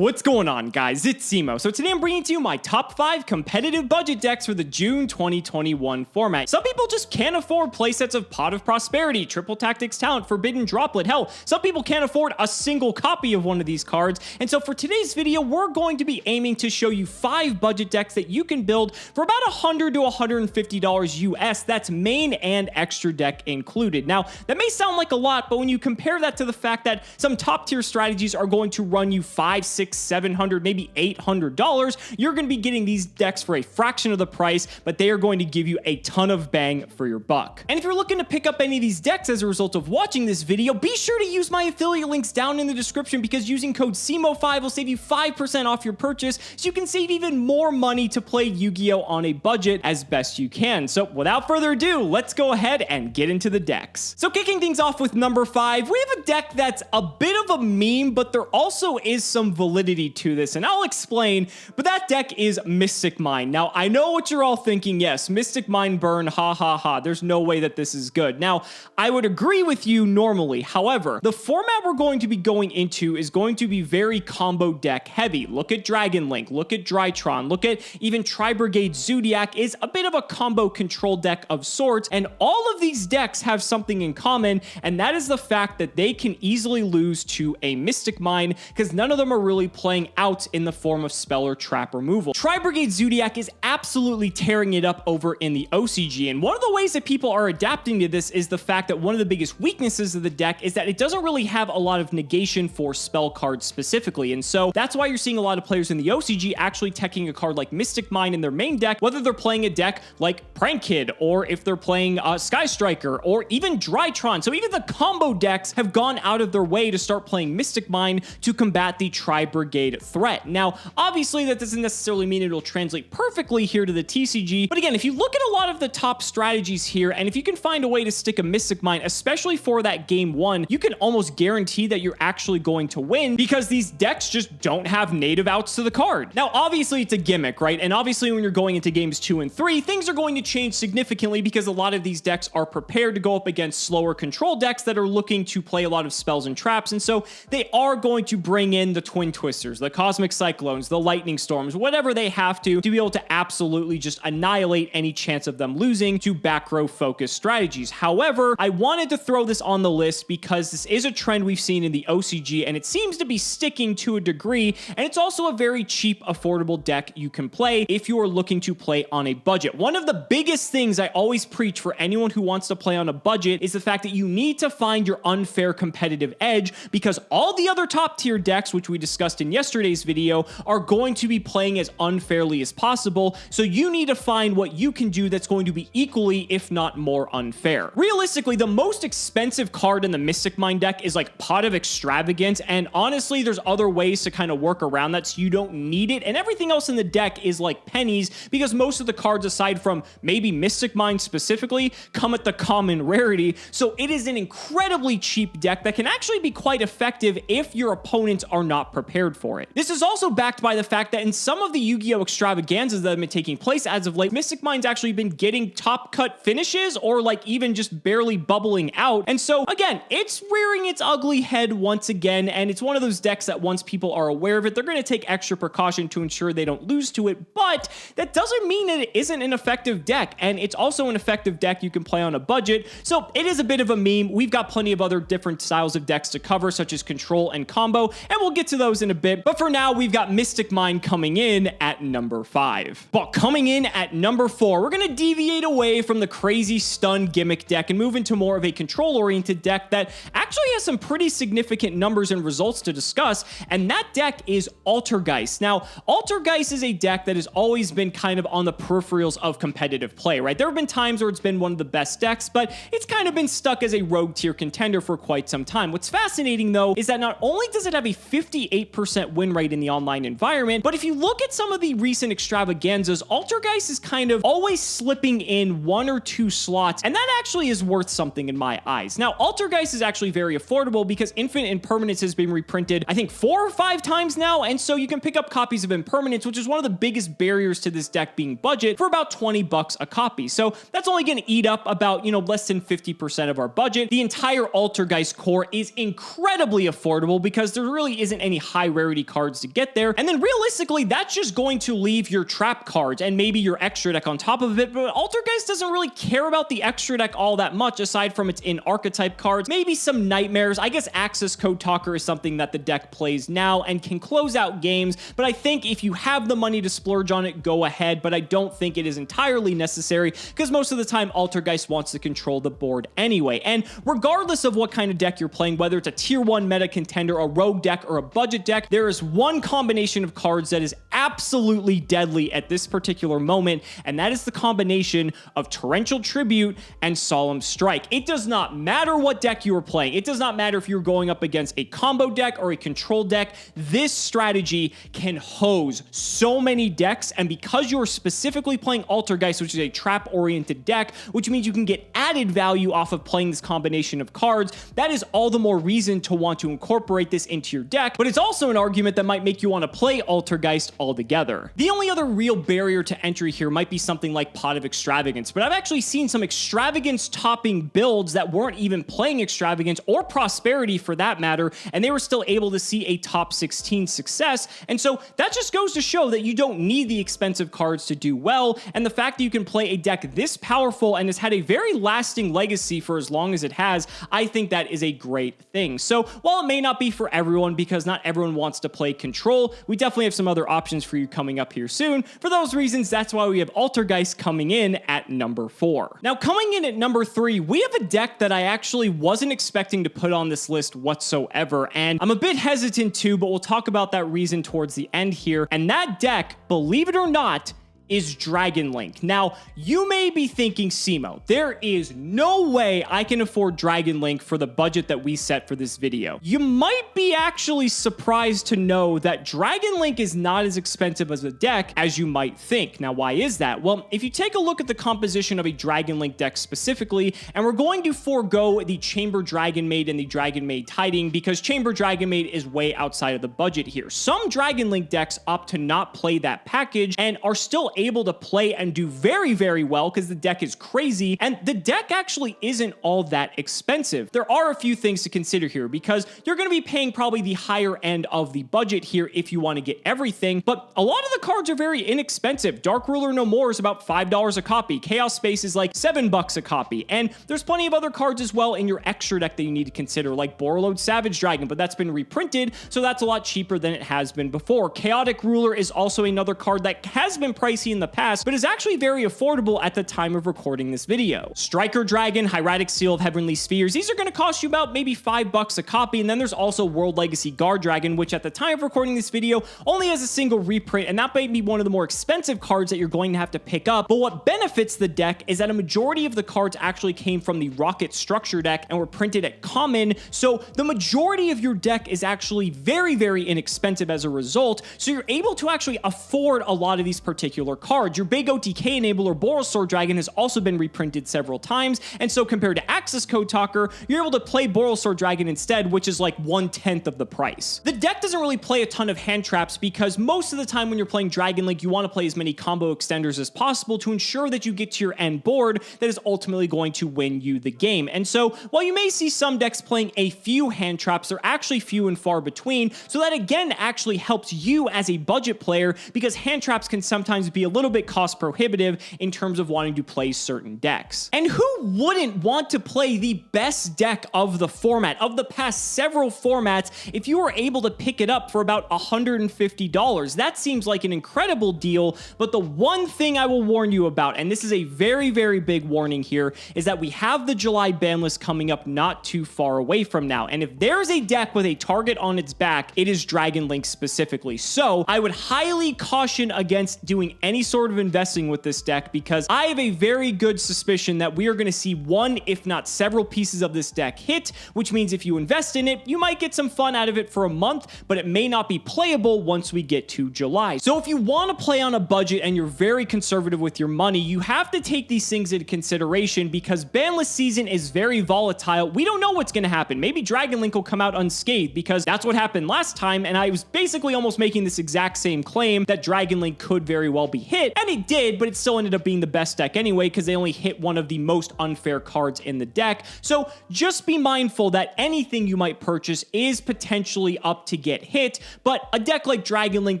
What's going on, guys? It's Cimoooooooo. So today I'm bringing to you my top 5 competitive budget decks for the June 2021 format. Some people just can't afford playsets of Pot of Prosperity, Triple Tactics Talent, Forbidden Droplet. Hell, some people can't afford a single copy of one of these cards. And so for today's video, we're going to be aiming to show you 5 budget decks that you can build for about $100 to $150 US. That's main and extra deck included. Now, that may sound like a lot, but when you compare that to the fact that some top tier strategies are going to run you $500, $600, $700, maybe $800, you're going to be getting these decks for a fraction of the price, but they are going to give you a ton of bang for your buck. And if you're looking to pick up any of these decks as a result of watching this video, be sure to use my affiliate links down in the description, because using code Cimoooooo5 will save you 5% off your purchase, so you can save even more money to play Yu-Gi-Oh on a budget as best you can. So without further ado, let's go ahead and get into the decks. So kicking things off with number 5, we have a deck that's a bit of a meme, but there also is some validity to this, and I'll explain. But that deck is Mystic Mine. Now, I know what you're all thinking. Yes, Mystic Mine burn, ha ha ha, there's no way that this is good. Now, I would agree with you normally. However, the format we're going to be going into is going to be very combo deck heavy. Look at Dragonlink, look at Drytron, look at even TriBrigade Zodiac is a bit of a combo control deck of sorts, and all of these decks have something in common, and that is the fact that they can easily lose to a Mystic Mine, because none of them are really playing out in the form of spell or trap removal. TriBrigade Zodiac is absolutely tearing it up over in the OCG, and one of the ways that people are adapting to this is the fact that one of the biggest weaknesses of the deck is that it doesn't really have a lot of negation for spell cards specifically, and so that's why you're seeing a lot of players in the OCG actually teching a card like Mystic Mine in their main deck, whether they're playing a deck like Prank Kid, or if they're playing Sky Striker, or even Drytron. So even the combo decks have gone out of their way to start playing Mystic Mine to combat the TriBrigade threat. Now, obviously that doesn't necessarily mean it'll translate perfectly here to the TCG, but again, if you look at a lot of the top strategies here, and if you can find a way to stick a Mystic Mine, especially for that game 1, you can almost guarantee that you're actually going to win, because these decks just don't have native outs to the card. Now, obviously it's a gimmick, right? And obviously when you're going into games 2 and 3, things are going to change significantly, because a lot of these decks are prepared to go up against slower control decks that are looking to play a lot of spells and traps, and so they are going to bring in the Twin Twisters, the Cosmic Cyclones, the Lightning Storms, whatever they have to be able to absolutely just annihilate any chance of them losing to back row focused strategies. However, I wanted to throw this on the list because this is a trend we've seen in the OCG, and it seems to be sticking to a degree, and it's also a very cheap, affordable deck you can play if you are looking to play on a budget. One of the biggest things I always preach for anyone who wants to play on a budget is the fact that you need to find your unfair competitive edge, because all the other top tier decks, which we discussed in yesterday's video, are going to be playing as unfairly as possible, so you need to find what you can do that's going to be equally, if not more, unfair. Realistically, the most expensive card in the Mystic Mine deck is like Pot of Extravagance, and honestly, there's other ways to kind of work around that so you don't need it, and everything else in the deck is like pennies, because most of the cards, aside from maybe Mystic Mine specifically, come at the common rarity, so it is an incredibly cheap deck that can actually be quite effective if your opponents are not prepared for it. This is also backed by the fact that in some of the Yu-Gi-Oh extravaganzas that have been taking place as of late, Mystic Mine's actually been getting top cut finishes, or like even just barely bubbling out, and so again, it's rearing its ugly head once again, and it's one of those decks that once people are aware of it, they're going to take extra precaution to ensure they don't lose to it, but that doesn't mean that it isn't an effective deck, and it's also an effective deck you can play on a budget, so it is a bit of a meme. We've got plenty of other different styles of decks to cover, such as control and combo, and we'll get to those in a bit, but for now, we've got Mystic Mine coming in at number 5. But coming in at number 4, we're going to deviate away from the crazy stun gimmick deck and move into more of a control-oriented deck that actually has some pretty significant numbers and results to discuss, and that deck is Altergeist. Now, Altergeist is a deck that has always been kind of on the peripherals of competitive play, right? There have been times where it's been one of the best decks, but it's kind of been stuck as a rogue tier contender for quite some time. What's fascinating, though, is that not only does it have a 58% win rate in the online environment, but if you look at some of the recent extravaganzas, Altergeist is kind of always slipping in 1 or 2 slots, and that actually is worth something in my eyes. Now, Altergeist is actually very affordable because Infinite Impermanence has been reprinted, I think 4 or 5 times now, and so you can pick up copies of Impermanence, which is one of the biggest barriers to this deck being budget, for about 20 bucks a copy. So that's only going to eat up about, less than 50% of our budget. The entire Altergeist core is incredibly affordable because there really isn't any high rarity cards to get there. And then realistically, that's just going to leave your trap cards and maybe your extra deck on top of it. But Altergeist doesn't really care about the extra deck all that much, aside from its in-archetype cards, maybe some nightmares. I guess Access Code Talker is something that the deck plays now and can close out games, but I think if you have the money to splurge on it, go ahead, but I don't think it is entirely necessary because most of the time Altergeist wants to control the board anyway. And regardless of what kind of deck you're playing, whether it's a tier 1 meta contender, a rogue deck, or a budget deck, there is one combination of cards that is absolutely deadly at this particular moment, and that is the combination of Torrential Tribute and Solemn Strike. It does not matter what deck you are playing. It does not matter if you're going up against a combo deck or a control deck. This strategy can hose so many decks, and because you're specifically playing Altergeist, which is a trap-oriented deck, which means you can get added value off of playing this combination of cards, that is all the more reason to want to incorporate this into your deck, but it's also an argument that might make you want to play Altergeist altogether. The only other real barrier to entry here might be something like Pot of Extravagance, but I've actually seen some Extravagance topping builds that weren't even playing Extravagance or Prosperity for that matter, and they were still able to see a top 16 success, and so that just goes to show that you don't need the expensive cards to do well, and the fact that you can play a deck this powerful and has had a very lasting legacy for as long as it has, I think that is a great thing. So while it may not be for everyone because not everyone wants to play control, we definitely have some other options for you coming up here soon. For those reasons, that's why we have Altergeist coming in at number 4. Now coming in at number 3, we have a deck that I actually wasn't expecting to put on this list whatsoever, and I'm a bit hesitant to, but we'll talk about that reason towards the end here. And that deck, believe it or not, is Dragonlink. Now, you may be thinking, Cimo, there is no way I can afford Dragonlink for the budget that we set for this video. You might be actually surprised to know that Dragonlink is not as expensive as a deck as you might think. Now, why is that? Well, if you take a look at the composition of a Dragonlink deck specifically, and we're going to forego the Chamber Dragon Maid and the Dragon Maid Tiding because Chamber Dragon Maid is way outside of the budget here. Some Dragonlink decks opt to not play that package and are still able to play and do very, very well because the deck is crazy, and the deck actually isn't all that expensive. There are a few things to consider here because you're going to be paying probably the higher end of the budget here if you want to get everything, but a lot of the cards are very inexpensive. Dark Ruler No More is about $5 a copy. Chaos Space is like $7 a copy, and there's plenty of other cards as well in your extra deck that you need to consider, like Borreload Savage Dragon, but that's been reprinted, so that's a lot cheaper than it has been before. Chaotic Ruler is also another card that has been pricey in the past, but is actually very affordable at the time of recording this video. Striker Dragon, Hieratic Seal of Heavenly Spheres, these are going to cost you about maybe $5 a copy, and then there's also World Legacy Guard Dragon, which at the time of recording this video only has a single reprint, and that might be one of the more expensive cards that you're going to have to pick up, but what benefits the deck is that a majority of the cards actually came from the Rocket Structure deck and were printed at common, so the majority of your deck is actually very, very inexpensive as a result, so you're able to actually afford a lot of these particular cards. Your big OTK enabler, Borrelsword Dragon, has also been reprinted several times, and so compared to Access Code Talker, you're able to play Borrelsword Dragon instead, which is like 1/10 of the price. The deck doesn't really play a ton of hand traps because most of the time when you're playing Dragonlink, you want to play as many combo extenders as possible to ensure that you get to your end board that is ultimately going to win you the game. And so while you may see some decks playing a few hand traps, they're actually few and far between, so that again actually helps you as a budget player because hand traps can sometimes be a little bit cost prohibitive in terms of wanting to play certain decks. And who wouldn't want to play the best deck of the format, of the past several formats, if you were able to pick it up for about $150? That seems like an incredible deal, but the one thing I will warn you about, and this is a very, very big warning here, is that we have the July ban list coming up not too far away from now, and if there's a deck with a target on its back, it is Dragonlink specifically. So I would highly caution against doing any sort of investing with this deck because I have a very good suspicion that we are going to see one, if not several pieces of this deck hit, which means if you invest in it, you might get some fun out of it for a month, but it may not be playable once we get to July. So if you want to play on a budget and you're very conservative with your money, you have to take these things into consideration because banlist season is very volatile. We don't know what's going to happen. Maybe Dragonlink will come out unscathed because that's what happened last time, and I was basically almost making this exact same claim that Dragonlink could very well be hit, and it did, but it still ended up being the best deck anyway because they only hit one of the most unfair cards in the deck. So just be mindful that anything you might purchase is potentially up to get hit, but a deck like Dragonlink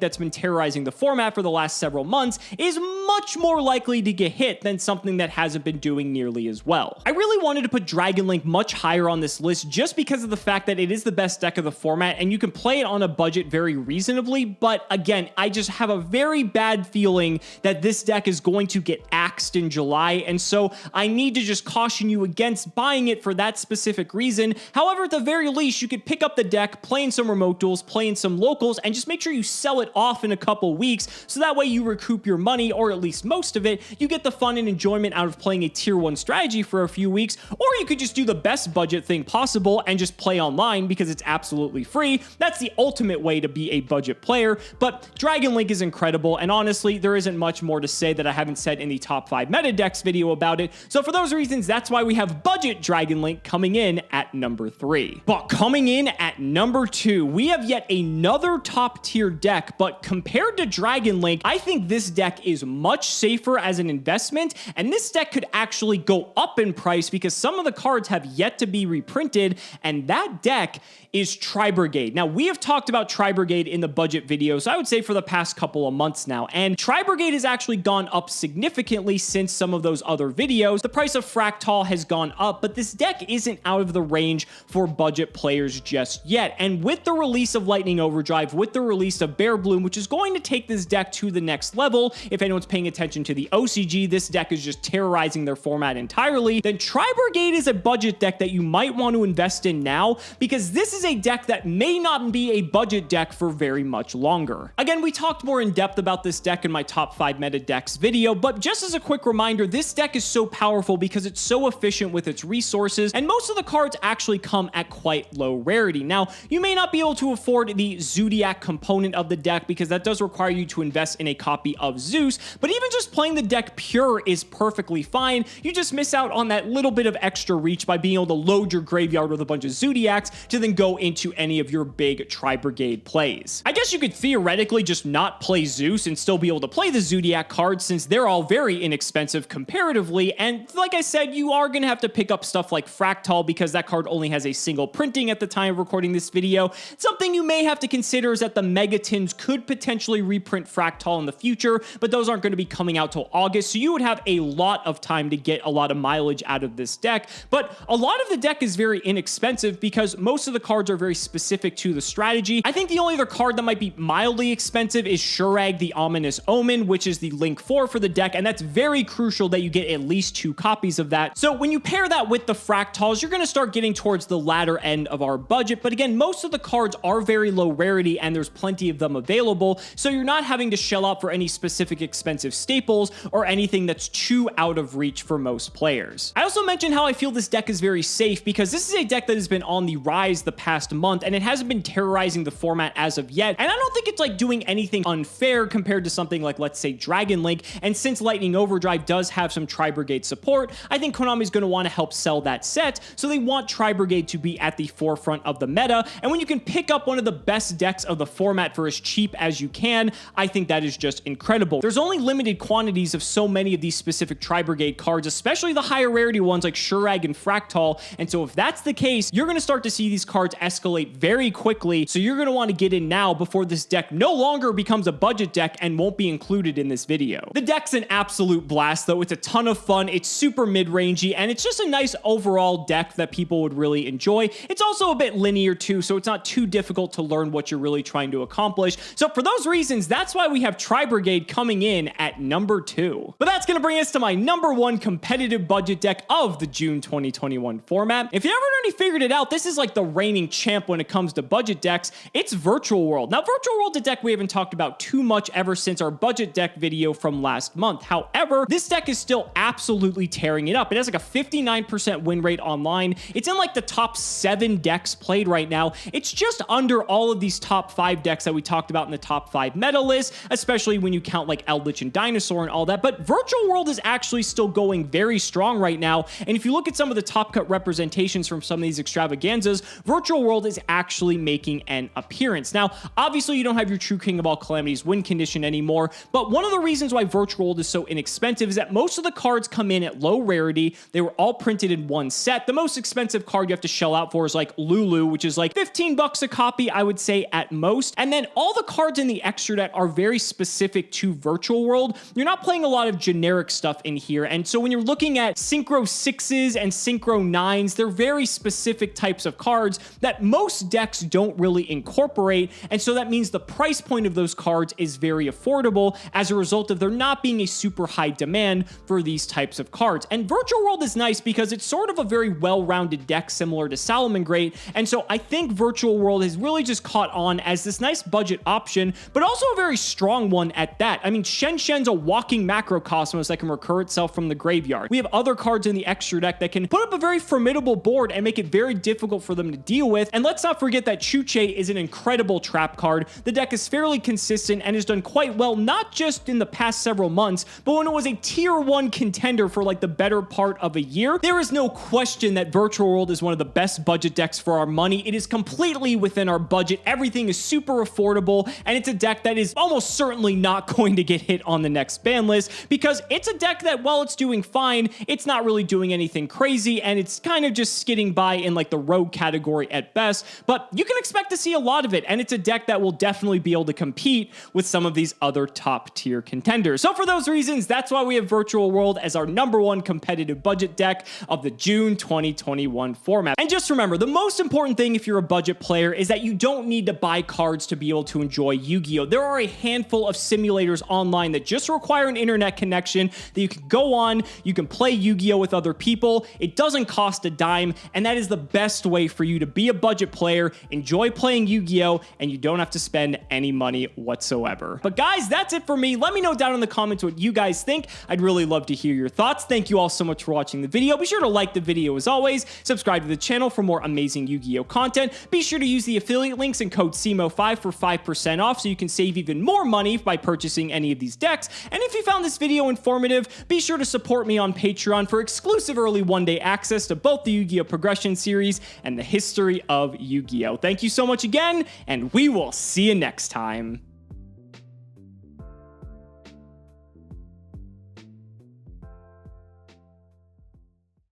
that's been terrorizing the format for the last several months is much more likely to get hit than something that hasn't been doing nearly as well. I really wanted to put Dragonlink much higher on this list just because of the fact that it is the best deck of the format and you can play it on a budget very reasonably, but again, I just have a very bad feeling that this deck is going to get axed in July, and so I need to just caution you against buying it for that specific reason. However, at the very least, you could pick up the deck, play in some remote duels, play in some locals, and just make sure you sell it off in a couple weeks, so that way you recoup your money, or at least most of it. You get the fun and enjoyment out of playing a tier 1 strategy for a few weeks, or you could just do the best budget thing possible and just play online because it's absolutely free. That's the ultimate way to be a budget player, but Dragonlink is incredible, and honestly, there isn't much more to say that I haven't said in the top 5 meta decks video about it, so for those reasons, that's why we have budget Dragonlink coming in at number 3. But coming in at number 2, we have yet another top tier deck, but compared to Dragonlink, I think this deck is much safer as an investment, and this deck could actually go up in price because some of the cards have yet to be reprinted, and that deck is TriBrigade. Now, we have talked about TriBrigade in the budget videos, I would say for the past couple of months now, and TriBrigade has actually gone up significantly since some of those other videos. The price of Fractal has gone up, but this deck isn't out of the range for budget players just yet, and with the release of Lightning Overdrive, with the release of Bear Bloom, which is going to take this deck to the next level, if anyone's paying attention to the OCG, this deck is just terrorizing their format entirely, then TriBrigade is a budget deck that you might want to invest in now, because this is a deck that may not be a budget deck for very much longer. Again, we talked more in depth about this deck in my top 5 meta decks video, but just as a quick reminder, this deck is so powerful because it's so efficient with its resources, and most of the cards actually come at quite low rarity. Now, you may not be able to afford the Zodiac component of the deck because that does require you to invest in a copy of Zeus, but even just playing the deck pure is perfectly fine. You just miss out on that little bit of extra reach by being able to load your graveyard with a bunch of Zodiacs to then go into any of your big TriBrigade plays. I guess you could theoretically just not play Zeus and still be able to play the Zodiac cards since they're all very inexpensive comparatively, and like I said, you are going to have to pick up stuff like Fractal because that card only has a single printing at the time of recording this video. Something you may have to consider is that the Megatins could potentially reprint Fractal in the future, but those aren't going to be coming out till August, so you would have a lot of time to get a lot of mileage out of this deck. But a lot of the deck is very inexpensive because most of the cards are very specific to the strategy. I think the only other card that might be mildly expensive is Shurag the Ominous Omen, which is the Link 4 for the deck, and that's very crucial that you get at least 2 copies of that. So when you pair that with the Fractals, you're going to start getting towards the latter end of our budget, but again, most of the cards are very low rarity and there's plenty of them available, so you're not having to shell out for any specific expensive staples or anything that's too out of reach for most players. I also mentioned how I feel this deck is very safe because this is a deck that has been on the rise the past month and it hasn't been terrorizing the format as of yet, and I don't think it's like doing anything unfair compared to something like, let's say, Dragonlink, and since Lightning Overdrive does have some TriBrigade support, I think Konami's going to want to help sell that set, so they want TriBrigade to be at the forefront of the meta, and when you can pick up one of the best decks of the format for as cheap as you can, I think that is just incredible. There's only limited quantities of so many of these specific TriBrigade cards, especially the higher rarity ones like Shurag and Fractal, and so if that's the case, you're going to start to see these cards escalate very quickly, so you're going to want to get in now before this deck no longer becomes a budget deck and won't be included in this video. The deck's an absolute blast though, it's a ton of fun, it's super mid-rangey, and it's just a nice overall deck that people would really enjoy. It's also a bit linear too, so it's not too difficult to learn what you're really trying to accomplish. So for those reasons, that's why we have TriBrigade coming in at number 2. But that's going to bring us to my number 1 competitive budget deck of the June 2021 format. If you haven't already figured it out, this is like the reigning champ when it comes to budget decks. It's Virtual World. Now, Virtual World's a deck we haven't talked about too much ever since our budget deck video from last month. However, However, this deck is still absolutely tearing it up. It has like a 59% win rate online. It's in like the top 7 decks played right now. It's just under all of these top 5 decks that we talked about in the top 5 meta list, especially when you count like Eldritch and Dinosaur and all that. But Virtual World is actually still going very strong right now. And if you look at some of the top cut representations from some of these extravaganzas, Virtual World is actually making an appearance. Now, obviously you don't have your true King of all calamities win condition anymore, but one of the reasons why Virtual World is so inexpensive is that most of the cards come in at low rarity. They were all printed in one set. The most expensive card you have to shell out for is like Lulu, which is like 15 bucks a copy, I would say at most. And then all the cards in the extra deck are very specific to Virtual World. You're not playing a lot of generic stuff in here. And so when you're looking at Synchro 6s and Synchro 9s, they're very specific types of cards that most decks don't really incorporate. And so that means the price point of those cards is very affordable as a result of there not being a super high demand for these types of cards. And Virtual World is nice because it's sort of a very well-rounded deck similar to Salamangreat. And so I think Virtual World has really just caught on as this nice budget option, but also a very strong one at that. I mean, Shen Shen's a walking macrocosmos that can recur itself from the graveyard. We have other cards in the extra deck that can put up a very formidable board and make it very difficult for them to deal with. And let's not forget that Chuche is an incredible trap card. The deck is fairly consistent and has done quite well, not just in the past several months, but when it was a tier 1 contender for like the better part of a year. There is no question that Virtual World is one of the best budget decks for our money. It is completely within our budget. Everything is super affordable, and it's a deck that is almost certainly not going to get hit on the next ban list because it's a deck that, while it's doing fine, it's not really doing anything crazy, and it's kind of just skidding by in like the rogue category at best. But you can expect to see a lot of it, and it's a deck that will definitely be able to compete with some of these other top tier contenders. So for those reasons, that's why we have Virtual World as our #1 competitive budget deck of the June 2021 format. And just remember, the most important thing if you're a budget player is that you don't need to buy cards to be able to enjoy Yu-Gi-Oh! There are a handful of simulators online that just require an internet connection that you can go on, you can play Yu-Gi-Oh! With other people. It doesn't cost a dime, and that is the best way for you to be a budget player, enjoy playing Yu-Gi-Oh!, and you don't have to spend any money whatsoever. But guys, that's it for me. Let me know down in the comments what you guys think. I'd really love to hear your thoughts. Thank you all so much for watching the video. Be sure to like the video as always, subscribe to the channel for more amazing Yu-Gi-Oh! Content. Be sure to use the affiliate links and code Cimoooooooo for 5% off so you can save even more money by purchasing any of these decks. And if you found this video informative, be sure to support me on Patreon for exclusive early one-day access to both the Yu-Gi-Oh! Progression series and the history of Yu-Gi-Oh! Thank you so much again, and we will see you next time.